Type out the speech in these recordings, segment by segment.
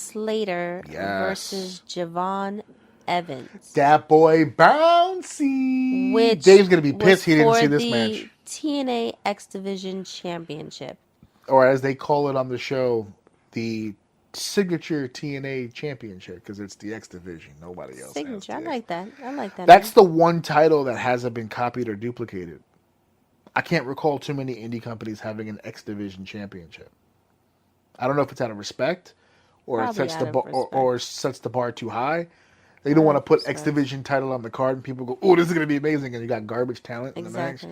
Slater versus Javon Evans. That boy bouncy. Which Dave's going to be pissed he didn't for see this the match. TNA X Division Championship. Or as they call it on the show, the signature TNA championship, because it's the X Division. Nobody else Signature. has I like that. I like that. That's the one title that hasn't been copied or duplicated. I can't recall too many indie companies having an X Division championship. I don't know if it's out of respect, or it sets the or sets the bar too high. They don't want to put X Division title on the card, and people go, "Oh, this is going to be amazing," and you got garbage talent in the match.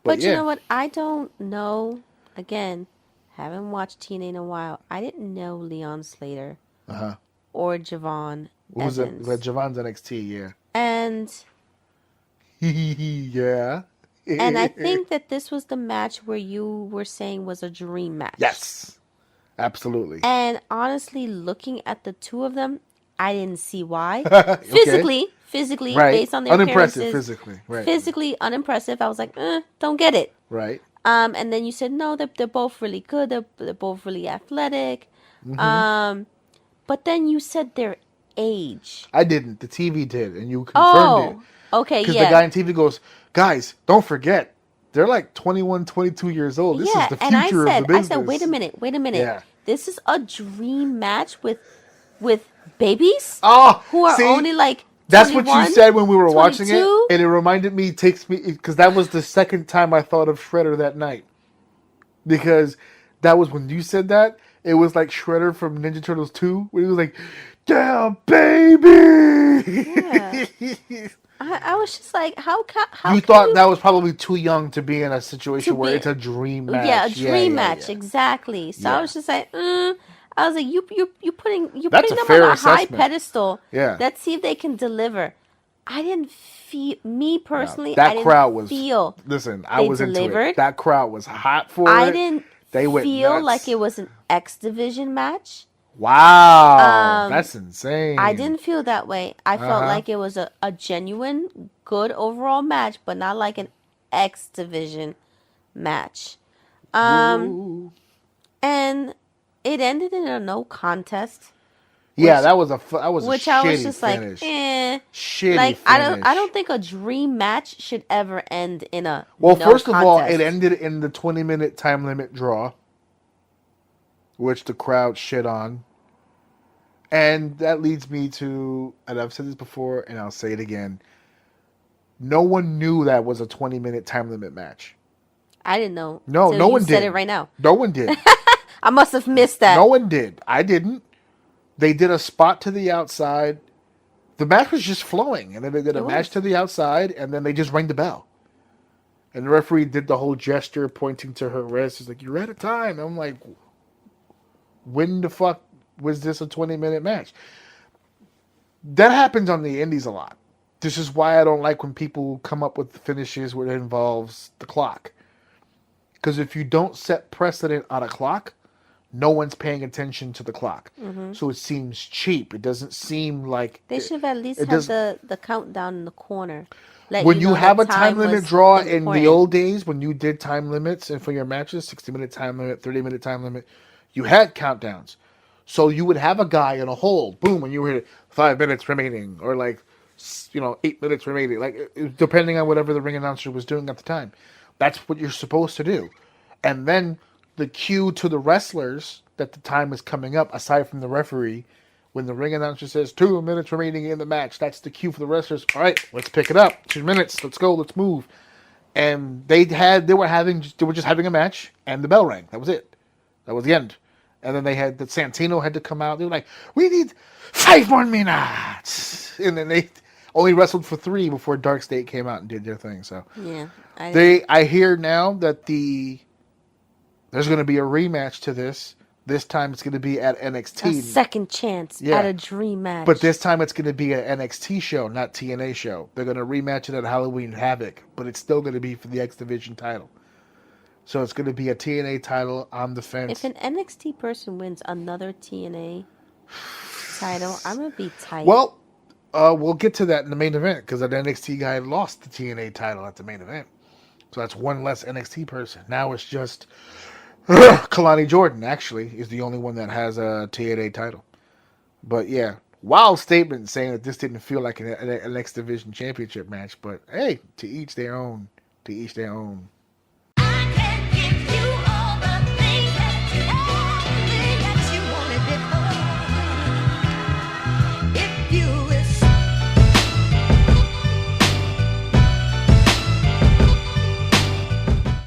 But you know what? I don't know. Again, haven't watched TNA in a while. I didn't know Leon Slater or Javon Evans. Javon's NXT, yeah. And yeah. And I think that this was the match where you were saying was a dream match. Yes. Absolutely. And honestly, looking at the two of them, I didn't see why. Okay. Physically, right. based on their unimpressive appearances. Physically. Right. Physically unimpressive. I was like, don't get it. Right. And then you said, no, they're both really good. They're both really athletic. Mm-hmm. But then you said their age. I didn't. The TV did, and you confirmed it. Okay, Because the guy on TV goes, guys, don't forget, they're like 21, 22 years old. This is the future of the business. I said, wait a minute. Yeah. This is a dream match with babies who are only like that's what you said when we were 22? Watching it, and it reminded me, because that was the second time I thought of Shredder that night. Because that was when you said that, it was like Shredder from Ninja Turtles 2, where he was like, damn, baby! Yeah. I was just like, how you thought that was probably too young to be in a situation where it's a dream match. Yeah, a dream match, exactly. So I was just like, I was like, you putting them on a high pedestal. Yeah. Let's see if they can deliver. I didn't feel, me personally, that crowd was feel. Listen, I was into it. That crowd was hot for it. I didn't feel like it was an X Division match. Wow, that's insane. I didn't feel that way. I felt like it was a genuine, good overall match, but not like an X Division match. And it ended in a no contest. Yeah, that was a which shitty I was just finish. like, shitty like finish. I don't think a dream match should ever end in a well. No first contest. of all, it ended in the 20-minute time limit draw, which the crowd shit on. And that leads me to, and I've said this before, and I'll say it again. No one knew that was a 20-minute time limit match. I didn't know. No, no one did. You said it right now. No one did. I must have missed that. No one did. I didn't. They did a spot to the outside. The match was just flowing. And then they did a match to the outside, and then they just rang the bell. And the referee did the whole gesture pointing to her wrist. He's like, you're out of time. And I'm like, when the fuck was this a 20-minute match? That happens on the indies a lot. This is why I don't like when people come up with finishes where it involves the clock. Because if you don't set precedent on a clock, no one's paying attention to the clock. Mm-hmm. So it seems cheap. It doesn't seem like... They should have at least had the countdown in the corner. When you have a time limit draw in the old days, when you did time limits and for your matches, 60-minute time limit, 30-minute time limit, you had countdowns. So you would have a guy in a hole, boom, when you were 5 minutes remaining, or 8 minutes remaining, like depending on whatever the ring announcer was doing at the time. That's what you're supposed to do. And then the cue to the wrestlers that the time is coming up, aside from the referee, when the ring announcer says 2 minutes remaining in the match, that's the cue for the wrestlers. All right, let's pick it up. 2 minutes, let's go, let's move. And they were just having a match, and the bell rang. That was it. That was the end. And then they had that Santino had to come out. They were like, we need 5 more minutes. And then they only wrestled for 3 before Dark State came out and did their thing. So yeah, I hear now that there's going to be a rematch to this. This time it's going to be at NXT. A second chance at a dream match. But this time it's going to be an NXT show, not TNA show. They're going to rematch it at Halloween Havoc, but it's still going to be for the X Division title. So it's going to be a TNA title on the fence. If an NXT person wins another TNA title, I'm going to be tight. Well, we'll get to that in the main event, because an NXT guy lost the TNA title at the main event. So that's one less NXT person. Now it's just... Kalani Jordan, actually, is the only one that has a TNA title. But yeah, wild statement saying that this didn't feel like an X Division Championship match. But hey, to each their own. To each their own.